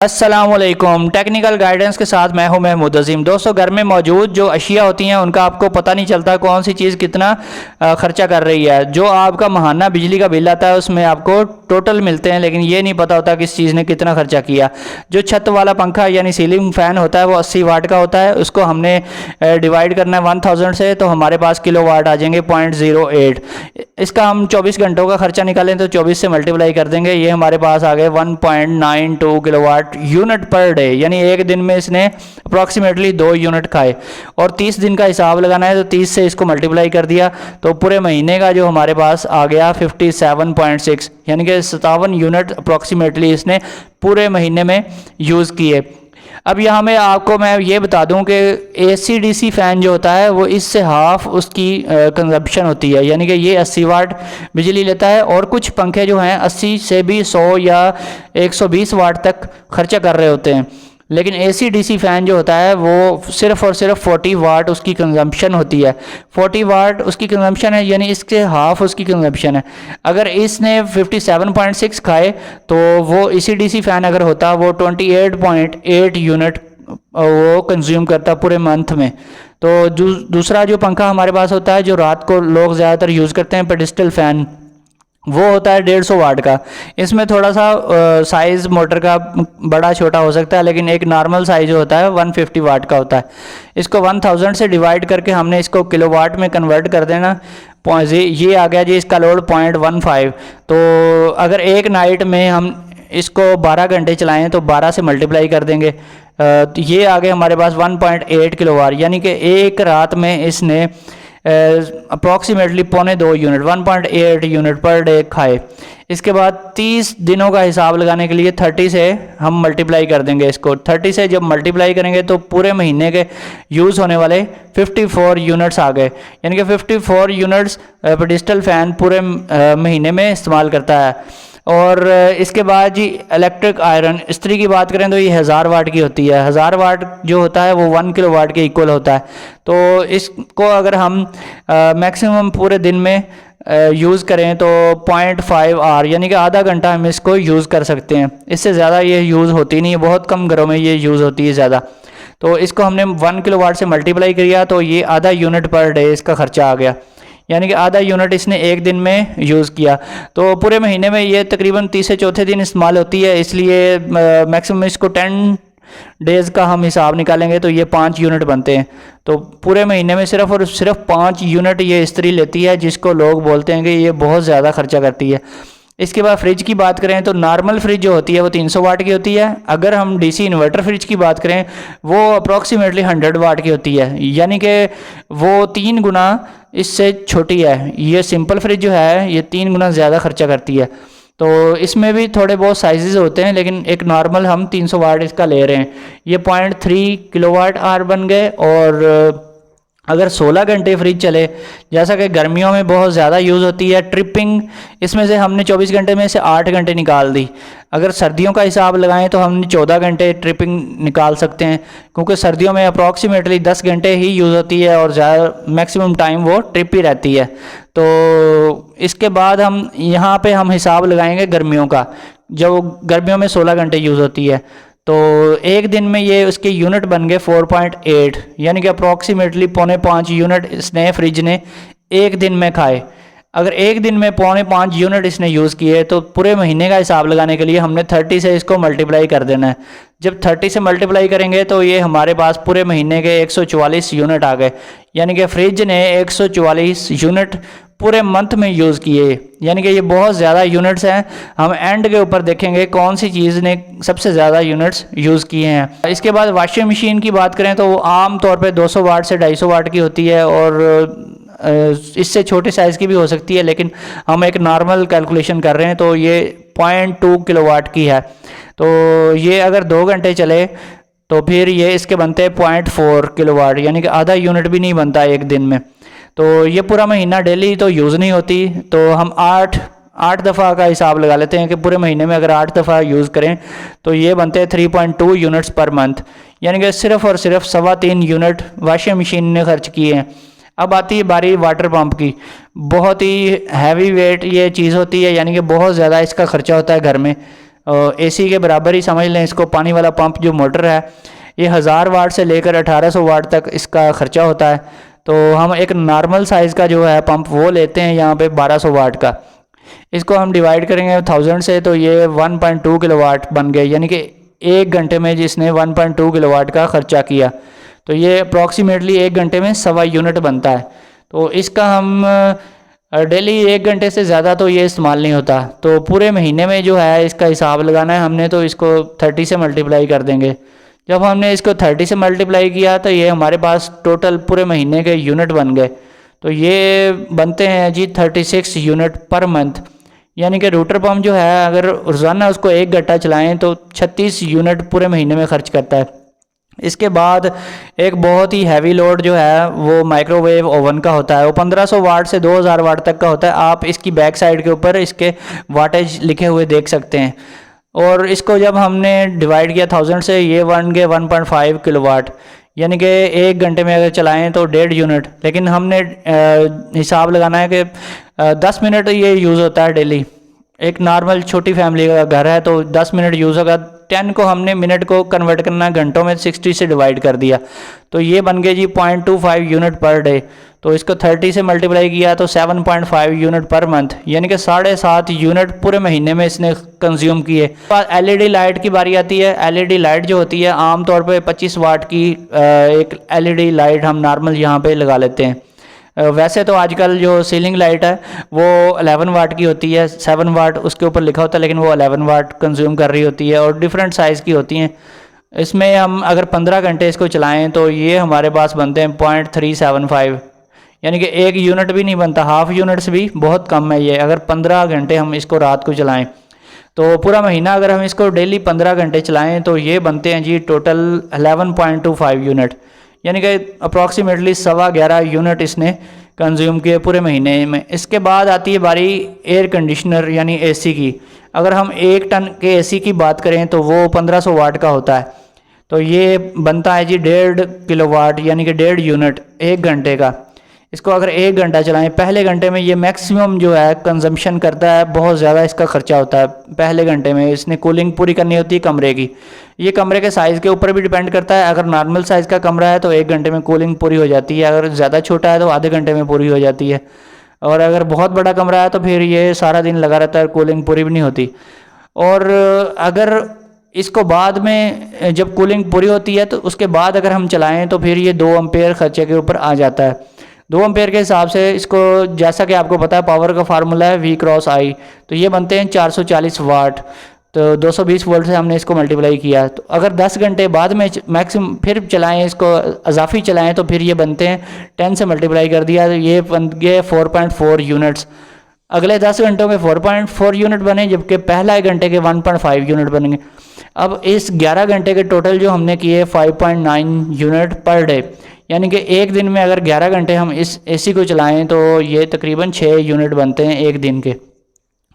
अस्सलामुअलैकुम। Technical guidance के साथ मैं हूं महमूद अजीम। दोस्तों, घर में मौजूद जो अशिया होती हैं उनका आपको पता नहीं चलता कौन सी चीज़ कितना खर्चा कर रही है। जो आपका माहाना बिजली का बिल आता है उसमें आपको टोटल मिलते हैं, लेकिन ये नहीं पता होता किस चीज़ ने कितना खर्चा किया। जो छत वाला पंखा यानी सीलिंग फ़ैन होता है वो 80 वाट का होता है। उसको हमने डिवाइड करना है 1000 से, तो हमारे पास किलो वाट आ जाएंगे 0.08। इसका हम 24 घंटों का खर्चा निकालें तो 24 से मल्टीप्लाई कर देंगे, ये हमारे पास आ गए 1.92 kilo watt unit per day. यानी एक दिन में इसने अप्रॉक्सीमेटली 2 यूनिट खाए। और 30 दिन का हिसाब लगाना है तो 30 से इसको मल्टीप्लाई कर दिया तो पूरे महीने का जो हमारे पास आ गया 57.6, यानी कि 57 यूनिट अप्रॉक्सीमेटली इसने पूरे महीने में यूज़ किए। अब यहाँ में आपको मैं ये बता दूं कि AC/DC फ़ैन जो होता है वो इससे हाफ उसकी कंजप्शन होती है, यानी कि ये 80 वाट बिजली लेता है। और कुछ पंखे जो हैं 80 से भी 100 या 120 वाट तक खर्चा कर रहे होते हैं, लेकिन AC/DC फ़ैन जो होता है वो सिर्फ़ और सिर्फ 40 वाट उसकी कंजम्पशन होती है। 40 वाट उसकी कंजम्पशन है, यानी इसके हाफ उसकी कंजम्पशन है। अगर इसने 57.6 खाए तो वो AC/DC फ़ैन अगर होता वो 28.8 यूनिट वो कंज्यूम करता पूरे मंथ में। तो दूसरा जो पंखा हमारे पास होता है जो रात को लोग ज़्यादातर यूज़ करते हैं, पेडिस्टल फ़ैन, वो होता है 150 वाट का। इसमें थोड़ा सा साइज़ मोटर का बड़ा छोटा हो सकता है, लेकिन एक नॉर्मल साइज़ जो होता है 150 वाट का होता है। इसको 1000 से डिवाइड करके हमने इसको किलोवाट में कन्वर्ट कर देना। ये आ गया जी इसका लोड 0.15। तो अगर एक नाइट में हम इसको 12 घंटे चलाएं तो 12 से मल्टीप्लाई कर देंगे, तो ये आ गए हमारे पास 1.8 किलोवाट, यानी कि एक रात में इसने approximately 1.25 unit 1.8 unit per day खाए। इसके बाद 30 दिनों का हिसाब लगाने के लिए 30 से हम मल्टीप्लाई कर देंगे इसको। 30 से जब मल्टीप्लाई करेंगे तो पूरे महीने के यूज़ होने वाले 54 यूनिट्स आ गए, यानी कि 54 यूनिट्स पेडिस्टल फ़ैन पूरे महीने में इस्तेमाल करता है। और इसके बाद जी इलेक्ट्रिक आयरन इस्त्री की बात करें तो ये 1000 वाट की होती है। 1000 वाट जो होता है वो 1 किलो वाट के इक्वल होता है। तो इसको अगर हम मैक्सिमम पूरे दिन में यूज़ करें तो 0.5 आवर यानी कि आधा घंटा हम इसको यूज़ कर सकते हैं। इससे ज़्यादा ये यूज़ होती नहीं है, बहुत कम घरों में ये यूज़ होती है ज़्यादा। तो इसको हमने 1 किलो वाट से मल्टीप्लाई किया तो ये आधा यूनिट पर डे इसका खर्चा आ गया, यानी कि आधा यूनिट इसने एक दिन में यूज़ किया। तो पूरे महीने में ये तकरीबन 30 से चौथे दिन इस्तेमाल होती है, इसलिए मैक्सिमम इसको 10 डेज़ का हम हिसाब निकालेंगे तो ये 5 यूनिट बनते हैं। तो पूरे महीने में सिर्फ़ और सिर्फ 5 यूनिट ये इस्त्री लेती है, जिसको लोग बोलते हैं कि ये बहुत ज़्यादा खर्चा करती है। इसके बाद फ्रिज की बात करें तो नॉर्मल फ्रिज जो होती है वो 300 वाट की होती है। अगर हम DC इन्वर्टर फ्रिज की बात करें वो अप्रॉक्सीमेटली 100 वाट की होती है, यानी कि वो 3 गुना इससे छोटी है। ये सिंपल फ्रिज जो है ये 3 गुना ज़्यादा खर्चा करती है। तो इसमें भी थोड़े बहुत साइजेस होते हैं, लेकिन एक नॉर्मल हम 300 वाट इसका ले रहे हैं। ये 0.3 किलोवाट आवर बन गए। और अगर 16 घंटे फ्रिज चले, जैसा कि गर्मियों में बहुत ज़्यादा यूज़ होती है ट्रिपिंग, इसमें से हमने 24 घंटे में से 8 घंटे निकाल दी। अगर सर्दियों का हिसाब लगाएं तो हम 14 घंटे ट्रिपिंग निकाल सकते हैं, क्योंकि सर्दियों में अप्रॉक्सीमेटली 10 घंटे ही यूज़ होती है और ज़्यादा मैक्सिमम टाइम वो ट्रिप ही रहती है। तो इसके बाद हम यहाँ पे हम हिसाब लगाएंगे गर्मियों का, जब गर्मियों में 16 घंटे यूज़ होती है। तो एक दिन में ये उसके यूनिट बन गए 4.8, यानी कि अप्रॉक्सीमेटली 4.5 यूनिट इसने फ्रिज ने एक दिन में खाए। अगर एक दिन में 4.5 यूनिट इसने यूज़ किए तो पूरे महीने का हिसाब लगाने के लिए हमने 30 से इसको मल्टीप्लाई कर देना है। जब 30 से मल्टीप्लाई करेंगे तो ये हमारे पास पूरे महीने के 144 यूनिट आ गए, यानी कि फ्रिज ने 144 यूनिट पूरे मंथ में यूज़ किए, यानी कि ये बहुत ज़्यादा यूनिट्स हैं। हम एंड के ऊपर देखेंगे कौन सी चीज़ ने सबसे ज़्यादा यूनिट्स यूज़ किए हैं। इसके बाद वॉशिंग मशीन की बात करें तो वो आम तौर पे 200 वाट से 250 वाट की होती है, और इससे छोटे साइज़ की भी हो सकती है, लेकिन हम एक नॉर्मल कैलकुलेशन कर रहे हैं तो ये 0.2 किलोवाट की है। तो ये अगर 2 घंटे चले तो फिर ये इसके बनते हैं 0.4 किलोवाट, यानी कि आधा यूनिट भी नहीं बनता एक दिन में। तो ये पूरा महीना डेली तो यूज़ नहीं होती, तो हम 8 दफ़ा का हिसाब लगा लेते हैं कि पूरे महीने में अगर 8 दफ़ा यूज़ करें तो ये बनते हैं 3.2 यूनिट्स पर मंथ, यानी कि सिर्फ़ और सिर्फ 3.25 यूनिट वॉशिंग मशीन ने खर्च किए हैं। अब आती है बारी वाटर पंप की। बहुत ही हैवी वेट ये चीज़ होती है, यानी कि बहुत ज़्यादा इसका खर्चा होता है घर में। एसी के बराबर ही समझ लें इसको। पानी वाला पंप जो मोटर है ये 1000 वाट से लेकर 1800 वाट तक इसका ख़र्चा होता है। तो हम एक नॉर्मल साइज़ का जो है पंप वो लेते हैं यहाँ पे 1200 वाट का। इसको हम डिवाइड करेंगे 1000 से तो ये 1.2 किलोवाट बन गए, यानी कि 1 घंटे में जिसने 1.2 किलोवाट का ख़र्चा किया तो ये अप्रॉक्सीमेटली 1 घंटे में 1.25 यूनिट बनता है। तो इसका हम डेली 1 घंटे से ज़्यादा तो ये इस्तेमाल नहीं होता। तो पूरे महीने में जो है इसका हिसाब लगाना है हमने, तो इसको 30 से मल्टीप्लाई कर देंगे। जब हमने इसको 30 से मल्टीप्लाई किया तो ये हमारे पास टोटल पूरे महीने के यूनिट बन गए। तो ये बनते हैं जी 36 यूनिट पर मंथ, यानी कि रूटर पंप जो है अगर रोज़ाना उसको 1 घंटा चलाएं तो 36 यूनिट पूरे महीने में खर्च करता है। इसके बाद एक बहुत ही हैवी लोड जो है वो माइक्रोवेव ओवन का होता है। वो 1500 वाट से 2000 वाट तक का होता है। आप इसकी बैक साइड के ऊपर इसके वाटेज लिखे हुए देख सकते हैं। और इसको जब हमने डिवाइड किया 1000 से ये बन गए 1.5 किलोवाट, यानी कि 1 घंटे में अगर चलाएं तो 1.5 यूनिट। लेकिन हमने हिसाब लगाना है कि 10 मिनट ये यूज़ होता है डेली। एक नॉर्मल छोटी फैमिली का घर है तो 10 मिनट यूज़ होगा। 10 को हमने मिनट को कन्वर्ट करना घंटों में 60 से डिवाइड कर दिया तो ये बन गए जी 0.25 यूनिट पर डे। तो इसको 30 से मल्टीप्लाई किया तो 7.5 यूनिट पर मंथ, यानी कि 7.5 यूनिट पूरे महीने में इसने कंज्यूम किए। एलईडी लाइट की बारी आती है। एलईडी लाइट जो होती है आमतौर पे 25 वाट की एक एलईडी लाइट हम नॉर्मल यहाँ पे लगा लेते हैं। वैसे तो आजकल जो सीलिंग लाइट है वो 11 वाट की होती है, 7 वाट उसके ऊपर लिखा होता है, लेकिन वो 11 वाट कंज्यूम कर रही होती है और डिफरेंट साइज़ की होती हैं। इसमें हम अगर 15 घंटे इसको चलाएं तो ये हमारे पास बनते हैं 0.375, यानी कि 1 यूनिट भी नहीं बनता, हाफ यूनिट्स भी बहुत कम है ये। अगर 15 घंटे हम इसको रात को चलाएँ तो पूरा महीना अगर हम इसको डेली 15 घंटे चलाएँ तो ये बनते हैं जी टोटल 11.25 यूनिट, यानी कि अप्रॉक्सीमेटली 11.25 यूनिट इसने कंज्यूम किए पूरे महीने में। इसके बाद आती है बारी एयर कंडीशनर यानी एसी की। अगर हम 1 टन के एसी की बात करें तो वो 1500 वाट का होता है। तो ये बनता है जी 1.5 किलोवाट, यानी कि 1.5 यूनिट 1 घंटे का। इसको अगर 1 घंटा चलाएं, पहले घंटे में ये मैक्सिमम जो है कंजम्पशन करता है, बहुत ज़्यादा इसका खर्चा होता है। पहले घंटे में इसने कूलिंग पूरी करनी होती है कमरे की। ये कमरे के साइज़ के ऊपर भी डिपेंड करता है। अगर नॉर्मल साइज़ का कमरा है तो 1 घंटे में कूलिंग पूरी हो जाती है, अगर ज़्यादा छोटा है तो आधे घंटे में पूरी हो जाती है, और अगर बहुत बड़ा कमरा है तो फिर ये सारा दिन लगा रहता है, कूलिंग पूरी भी नहीं होती। और अगर इसको बाद में जब कूलिंग पूरी होती है तो उसके बाद अगर हम चलाएँ तो फिर ये 2 एम्पेयर खर्चे के ऊपर आ जाता है। 2 एम्पेयर के हिसाब से इसको, जैसा कि आपको पता है पावर का फार्मूला है V क्रॉस I, तो ये बनते हैं 440 वाट। तो 220 वोल्ट से हमने इसको मल्टीप्लाई किया। तो अगर 10 घंटे बाद में मैक्सिमम फिर चलाएं, इसको अजाफी चलाएं तो फिर ये बनते हैं 10 से मल्टीप्लाई कर दिया तो ये बन गए 4.4 यूनिट्स। अगले 10 घंटों में 4.4 यूनिट बने, जबकि पहला घंटे के 1.5 यूनिट बनेंगे। अब इस 11 घंटे के टोटल जो हमने किए 5.9 यूनिट पर डे, यानी कि एक दिन में अगर 11 घंटे हम इस एसी को चलाएं तो ये तकरीबन 6 यूनिट बनते हैं एक दिन के।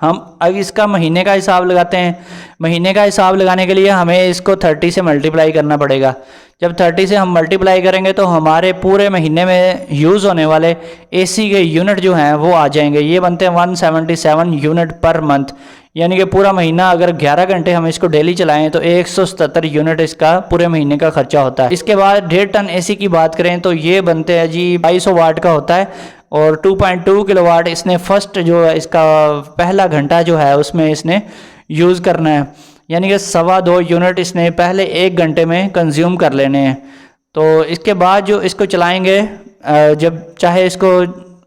हम अब इसका महीने का हिसाब लगाते हैं। महीने का हिसाब लगाने के लिए हमें इसको 30 से मल्टीप्लाई करना पड़ेगा। जब 30 से हम मल्टीप्लाई करेंगे तो हमारे पूरे महीने में यूज़ होने वाले एसी के यूनिट जो हैं वो आ जाएंगे। ये बनते हैं 177 यूनिट पर मंथ, यानी कि पूरा महीना अगर 11 घंटे हम इसको डेली चलाएं तो 177 यूनिट इसका पूरे महीने का खर्चा होता है। इसके बाद 1.5 टन एसी की बात करें तो ये बनते हैं जी 2200 वाट का होता है, और 2.2 किलोवाट इसने फर्स्ट जो है इसका पहला घंटा जो है उसमें इसने यूज़ करना है, यानी कि 2.25 यूनिट इसने पहले 1 घंटे में कंज्यूम कर लेने हैं। तो इसके बाद जो इसको चलाएंगे, जब चाहे इसको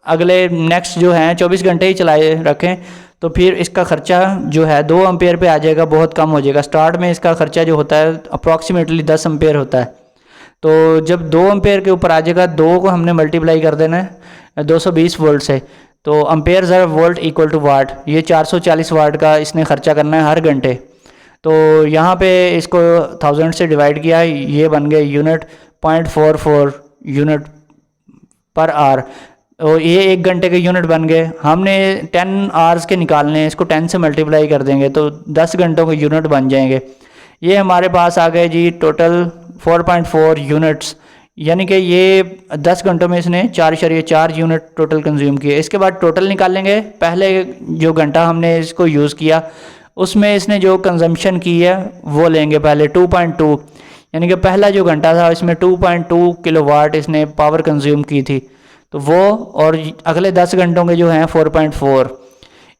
अगले नेक्स्ट जो हैं 24 घंटे ही चलाए रखें तो फिर इसका ख़र्चा जो है 2 एम्पेयर पे आ जाएगा, बहुत कम हो जाएगा। स्टार्ट में इसका ख़र्चा जो होता है अप्रॉक्सीमेटली 10 एम्पेयर होता है। तो जब 2 एम्पेयर के ऊपर आ जाएगा, 2 को हमने मल्टीप्लाई कर देना है 220 वोल्ट से, तो एम्पेयर ज़रा वोल्ट इक्वल टू वाट, ये 440 वाट का इसने खर्चा करना है हर घंटे। तो यहाँ पे इसको 1000 से डिवाइड किया, ये बन गए यूनिट 0.44 यूनिट पर आवर। और ये 1 घंटे के यूनिट बन गए। हमने 10 आवर्स के निकालने हैं, इसको 10 से मल्टीप्लाई कर देंगे तो 10 घंटों के यूनिट बन जाएंगे। ये हमारे पास आ गए जी टोटल 4.4 यूनिट्स, यानी कि ये 10 घंटों में इसने 4.4 यूनिट टोटल कंज्यूम किए। इसके बाद टोटल निकालेंगे, पहले जो घंटा हमने इसको यूज़ किया उसमें इसने जो कंजम्पशन की है वो लेंगे पहले 2.2, यानी कि पहला जो घंटा था इसमें 2.2 किलोवाट इसने पावर कंज्यूम की थी, तो वो, और अगले 10 घंटों के जो हैं 4.4,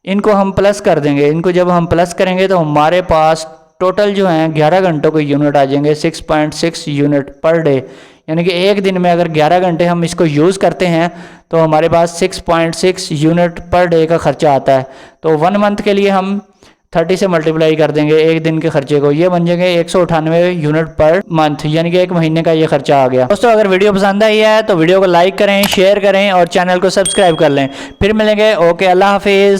इनको हम प्लस कर देंगे। इनको जब हम प्लस करेंगे तो हमारे पास टोटल जो हैं 11 घंटों के यूनिट आ जाएंगे, 6.6 यूनिट पर डे, यानी कि एक दिन में अगर 11 घंटे हम इसको यूज़ करते हैं तो हमारे पास 6.6 यूनिट पर डे का खर्चा आता है। तो 1 मंथ के लिए हम 30 से मल्टीप्लाई कर देंगे एक दिन के खर्चे को, ये बन जाएंगे 198 यूनिट पर मंथ, यानी कि एक महीने का ये खर्चा आ गया। दोस्तों अगर वीडियो पसंद आई है तो वीडियो को लाइक करें, शेयर करें और चैनल को सब्सक्राइब कर लें। फिर मिलेंगे, ओके, अल्लाह हाफिज़।